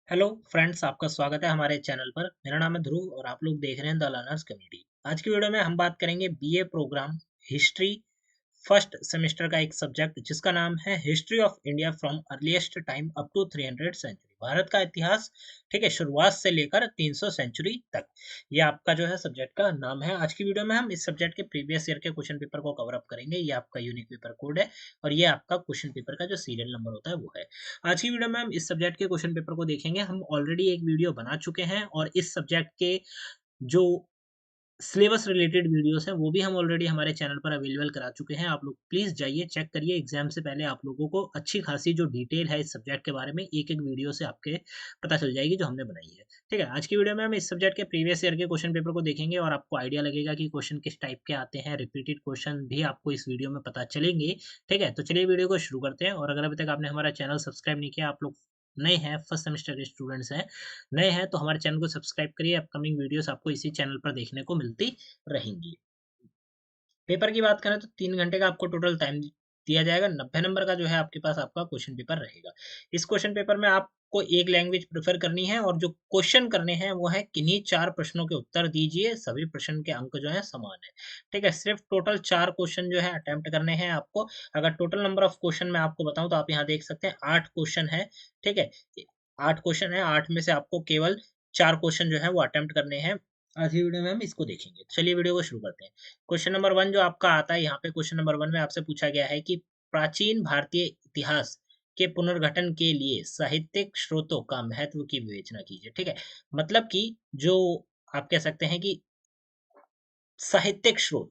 Hello friends, आपका स्वागत है हमारे चैनल पर। मेरा नाम है ध्रुव और आप लोग देख रहे हैं द लर्नर्स कम्युनिटी। आज की वीडियो में हम बात करेंगे BA program history first semester का एक सब्जेक्ट जिसका नाम है history of India from earliest time up to 300 century. Bharat का इतिहास, ठीक है, शुरुआत से लेकर 300 सेंचुरी तक। ये आपका जो है सब्जेक्ट का नाम है। आज की वीडियो में हम इस सब्जेक्ट के प्रीवियस ईयर के क्वेश्चन पेपर को कवर अप करेंगे। ये आपका यूनिक पेपर कोड है और ये आपका क्वेश्चन पेपर का जो सीरियल नंबर होता है वो है। आज की वीडियो में हम इस सब्जेक्ट के क्वेश्चन पेपर को देखेंगे। हम ऑलरेडी एक वीडियो बना चुके हैं और इस सब्जेक्ट के जो सिलेबस रिलेटेड वीडियोस हैं वो भी हम ऑलरेडी हमारे चैनल पर अवेलेबल करा चुके हैं। आप लोग प्लीज जाइए, चेक करिए। एग्जाम से पहले आप लोगों को अच्छी खासी जो डिटेल है इस सब्जेक्ट के बारे में एक एक वीडियो से आपके पता चल जाएगी जो हमने बनाई है। ठीक है, आज की वीडियो में हम इस सब्जेक्ट के प्रीवियस ईयर के क्वेश्चन पेपर को देखेंगे और आपको आइडिया लगेगा कि क्वेश्चन किस टाइप के आते हैं। रिपीटेड क्वेश्चन भी आपको इस वीडियो में पता चलेंगे। ठीक है, तो चलिए वीडियो को शुरू करते हैं। और अगर अभी तक आपने हमारा चैनल सब्सक्राइब नहीं किया, आप लोग नए हैं, फर्स्ट सेमेस्टर के स्टूडेंट्स हैं, नए हैं, तो हमारे चैनल को सब्सक्राइब करिए। अपकमिंग वीडियोस आपको इसी चैनल पर देखने को मिलती रहेंगी। पेपर की बात करें तो 3 घंटे का आपको टोटल टाइम दिया जाएगा। 90 नंबर का जो है आपके पास आपका क्वेश्चन पेपर रहेगा। इस क्वेश्चन पेपर में आपको एक लैंग्वेज प्रेफर करनी है और जो क्वेश्चन करने हैं वो है किन्हीं 4 प्रश्नों के उत्तर दीजिए। सभी प्रश्न के अंक जो है समान है। ठीक है, सिर्फ टोटल 4 क्वेश्चन जो है अटेम्प्ट करने हैं आपको। अगर टोटल नंबर ऑफ क्वेश्चन मैं आपको बताऊं तो आप यहाँ देख सकते हैं 8 क्वेश्चन है। ठीक है, 8 क्वेश्चन है, 8 में से आपको केवल 4 क्वेश्चन जो है वो अटेम्प्ट करने हैं। आज की वीडियो में हम इसको देखेंगे। चलिए वीडियो को शुरू करते हैं। क्वेश्चन नंबर 1 जो आपका आता है, यहाँ पे क्वेश्चन नंबर 1 में आपसे पूछा गया है कि प्राचीन भारतीय इतिहास के पुनर्गठन के लिए साहित्यिक स्रोतों का महत्व की विवेचना कीजिए। ठीक है, मतलब कि जो आप कह सकते हैं कि साहित्यिक स्रोत,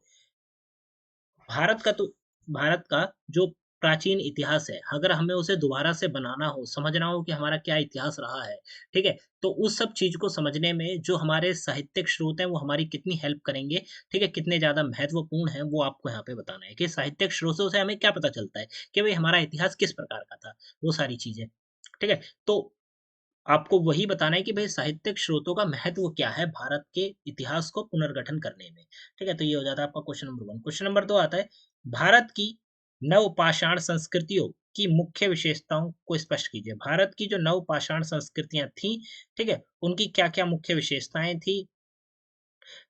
भारत का तो भारत का जो प्राचीन इतिहास है, अगर हमें उसे दोबारा से बनाना हो, समझना हो कि हमारा क्या इतिहास रहा है, ठीक है, तो उस सब चीज को समझने में जो हमारे साहित्यिक स्रोत हैं वो हमारी कितनी हेल्प करेंगे, ठीक है, कितने ज्यादा महत्वपूर्ण है, वो आपको यहाँ पे बताना है कि साहित्यिक स्रोतों से हमें क्या पता चलता है कि भाई हमारा इतिहास किस प्रकार का था, वो सारी चीजें। ठीक है, तो आपको वही बताना है कि भाई साहित्यिक स्रोतों का महत्व क्या है भारत के इतिहास को पुनर्गठन करने में। ठीक है, तो ये हो जाता है आपका क्वेश्चन नंबर 1। क्वेश्चन नंबर 2 आता है, भारत की नवपाषाण संस्कृतियों की मुख्य विशेषताओं को स्पष्ट कीजिए। भारत की जो नवपाषाण संस्कृतियां थी, ठीक है, उनकी क्या क्या मुख्य विशेषताएं थी,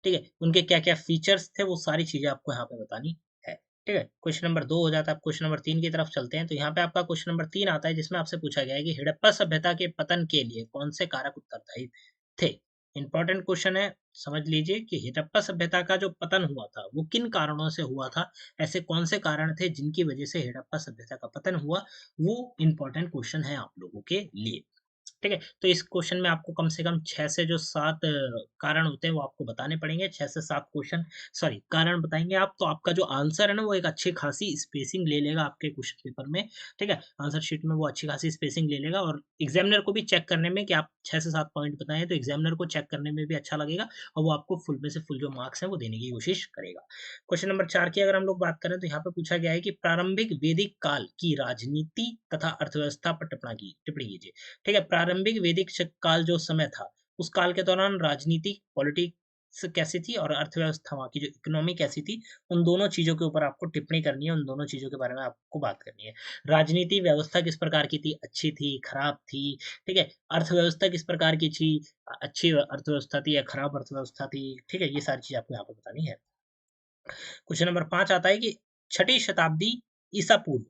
ठीक है, उनके क्या क्या फीचर्स थे, वो सारी चीजें आपको यहाँ पे बतानी है। ठीक है, क्वेश्चन नंबर 2 हो जाता है। आप क्वेश्चन नंबर 3 की तरफ चलते हैं। तो यहाँ पे आपका क्वेश्चन नंबर 3 आता है जिसमें आपसे पूछा गया है कि हड़प्पा सभ्यता के पतन के लिए कौन से कारक उत्तरदायी थे। इंपॉर्टेंट क्वेश्चन है, समझ लीजिए कि हड़प्पा सभ्यता का जो पतन हुआ था वो किन कारणों से हुआ था। ऐसे कौन से कारण थे जिनकी वजह से हड़प्पा सभ्यता का पतन हुआ, वो इंपॉर्टेंट क्वेश्चन है आप लोगों के लिए। ठीक है, तो इस क्वेश्चन में आपको कम से कम 6 से जो 7 कारण होते हैं वो आपको बताने पड़ेंगे। 6 से 7 क्वेश्चन, सॉरी, कारण बताएंगे आप, तो आपका जो आंसर है ना वो एक अच्छी खासी स्पेसिंग ले लेगा आपके क्वेश्चन पेपर में। ठीक है, आंसर शीट में वो अच्छी खासी स्पेसिंग ले लेगा और एग्जामिनर को भी चेक करने में कि आप 6 से 7 पॉइंट बताएं तो एग्जामिनर को चेक करने में भी अच्छा लगेगा और वो आपको फुल में से फुल जो मार्क्स हैं वो देने की कोशिश करेगा। क्वेश्चन नंबर 4 की अगर हम लोग बात करें तो यहाँ पे पूछा गया है कि प्रारंभिक वैदिक काल की राजनीति तथा अर्थव्यवस्था पर टिप्पणी कीजिए। ठीक है, प्रारंभिक वैदिक काल जो समय था, उस काल के दौरान राजनीति, पॉलिटिक्स कैसी थी और अर्थव्यवस्था, वहाँ की जो इकोनॉमी कैसी थी, उन दोनों चीजों के ऊपर आपको टिप्पणी करनी है। उन दोनों चीजों के बारे में आपको बात करनी है। राजनीति व्यवस्था किस प्रकार की थी, अच्छी थी, खराब थी, ठीक है, अर्थव्यवस्था किस प्रकार की थी, अच्छी अर्थव्यवस्था थी या खराब अर्थव्यवस्था थी, ठीक है, ये सारी चीज आपको यहाँ पर बतानी है। क्वेश्चन नंबर 5 आता है कि छठी शताब्दी ईसा पूर्व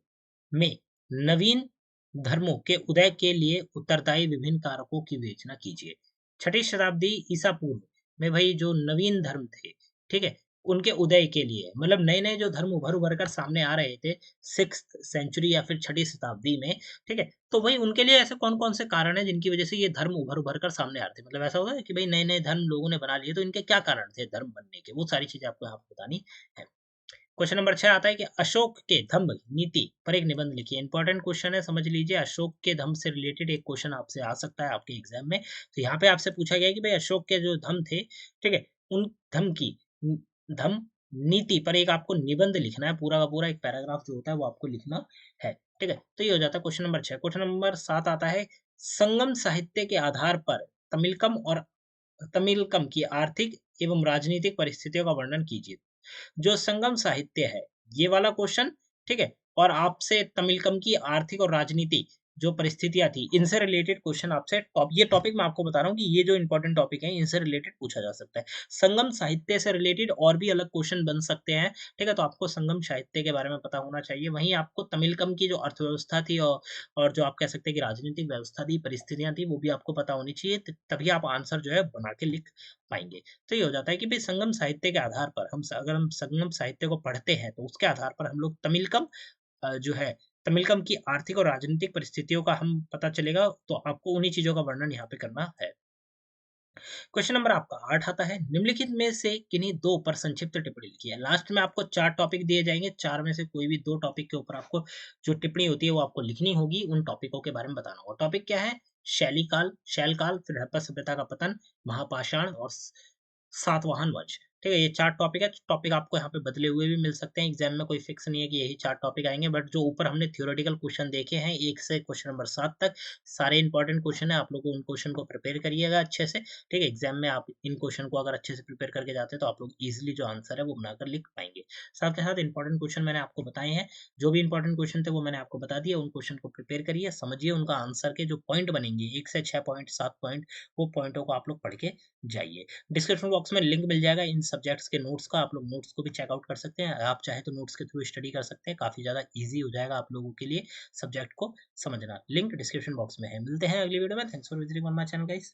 में नवीन धर्मों के उदय के लिए उत्तरदायी विभिन्न कारकों की विवेचना कीजिए। छठी शताब्दी ईसा पूर्व में भाई जो नवीन धर्म थे, ठीक है, उनके उदय के लिए, मतलब नए नए जो धर्म उभर उभर कर सामने आ रहे थे 6th सेंचुरी या फिर छठी शताब्दी में, ठीक है, तो भाई उनके लिए ऐसे कौन कौन से कारण है जिनकी वजह से ये धर्म उभर उभर कर सामने आते हैं। मतलब ऐसा होता है कि भाई नए नए धर्म लोगों ने बना लिए, तो इनके क्या कारण थे धर्म बनने के, वो सारी चीजें आपको यहाँ पे बतानी है। क्वेश्चन नंबर 6 आता है कि अशोक के धम्म नीति पर एक निबंध लिखिए। इंपॉर्टेंट क्वेश्चन है, समझ लीजिए। अशोक के धम्म से रिलेटेड एक क्वेश्चन आपसे आ सकता है आपके एग्जाम में। तो यहाँ पे आपसे पूछा गया है कि भाई अशोक के जो धम्म थे, ठीक है, उन धम्म की धम्म नीति पर एक आपको निबंध लिखना है। पूरा का पूरा एक पैराग्राफ जो होता है वो आपको लिखना है। ठीक है, तो ये हो जाता है क्वेश्चन नंबर 6। क्वेश्चन नंबर 7 आता है, संगम साहित्य के आधार पर तमिलकम की आर्थिक एवं राजनीतिक परिस्थितियों का वर्णन कीजिए। जो संगम साहित्य है, ये वाला क्वेश्चन, ठीक है, और आपसे तमिलकम की आर्थिक और राजनीति, जो परिस्थितियां थी, इनसे रिलेटेड क्वेश्चन आपसे ये टॉपिक मैं आपको बता रहा हूँ कि ये जो इंपॉर्टेंट टॉपिक है इनसे रिलेटेड पूछा जा सकता है। संगम साहित्य से रिलेटेड और भी अलग क्वेश्चन बन सकते हैं, ठीक है, तो आपको संगम साहित्य के बारे में पता होना चाहिए। वहीं आपको तमिलकम की जो अर्थव्यवस्था थी और जो आप कह सकते हैं कि राजनीतिक व्यवस्था थी, परिस्थितियां थी, वो भी आपको पता होनी चाहिए, तभी आप आंसर जो है बना के लिख पाएंगे। तो ये हो जाता है कि भाई संगम साहित्य के आधार पर अगर हम संगम साहित्य को पढ़ते हैं तो उसके आधार पर हम लोग तमिलकम जो है तमिलकम की आर्थिक और राजनीतिक परिस्थितियों का हम पता चलेगा, तो आपको उन्हीं चीजों का वर्णन यहाँ पे करना है। क्वेश्चन नंबर आपका 8 आता है, निम्नलिखित में से किन्हीं दो पर संक्षिप्त टिप्पणी लिखी है। लास्ट में आपको 4 टॉपिक दिए जाएंगे, 4 में से कोई भी 2 टॉपिक के ऊपर आपको जो टिप्पणी होती है वो आपको लिखनी होगी, उन टॉपिकों के बारे में बताना होगा। टॉपिक क्या है? शैलकाल, फिर हड़प्पा सभ्यता का पतन, महापाषाण और सातवाहन वंश। ठीक है, ये 4 टॉपिक है। टॉपिक आपको यहाँ पे बदले हुए भी मिल सकते हैं, एग्जाम में कोई फिक्स नहीं है कि यही 4 टॉपिक आएंगे, बट जो ऊपर हमने थ्योरेटिकल क्वेश्चन देखे हैं 1 से क्वेश्चन नंबर 7 तक, सारे इंपॉर्टेंट क्वेश्चन है। आप लोग उन क्वेश्चन को प्रिपेयर करिएगा अच्छे से, ठीक है। एग्जाम में आप इन क्वेश्चन को अगर अच्छे से प्रिपेयर करके जाते हैं तो आप लोग इजिली जो आंसर है वो बनाकर लिख पाएंगे। साथ के साथ इंपॉर्टेंट क्वेश्चन मैंने आपको बताए हैं, जो भी इंपॉर्टेंट क्वेश्चन थे वो मैंने आपको बता दिया। उन क्वेश्चन को प्रिपेयर करिए, समझिए, उनका आंसर के जो पॉइंट बनेंगे 1 से 6 पॉइंट, 7 पॉइंट, वो पॉइंटों को आप लोग पढ़ के जाइए। डिस्क्रिप्शन बॉक्स में लिंक मिल जाएगा इन सब्जेक्ट्स के नोट्स का, आप लोग नोट्स को भी चेकआउट कर सकते हैं। आप चाहे तो नोट्स के थ्रू स्टडी कर सकते हैं, काफी ज्यादा इजी हो जाएगा आप लोगों के लिए सब्जेक्ट को समझना। लिंक डिस्क्रिप्शन बॉक्स में है। मिलते हैं अगली वीडियो में। Thanks for visiting on my channel guys.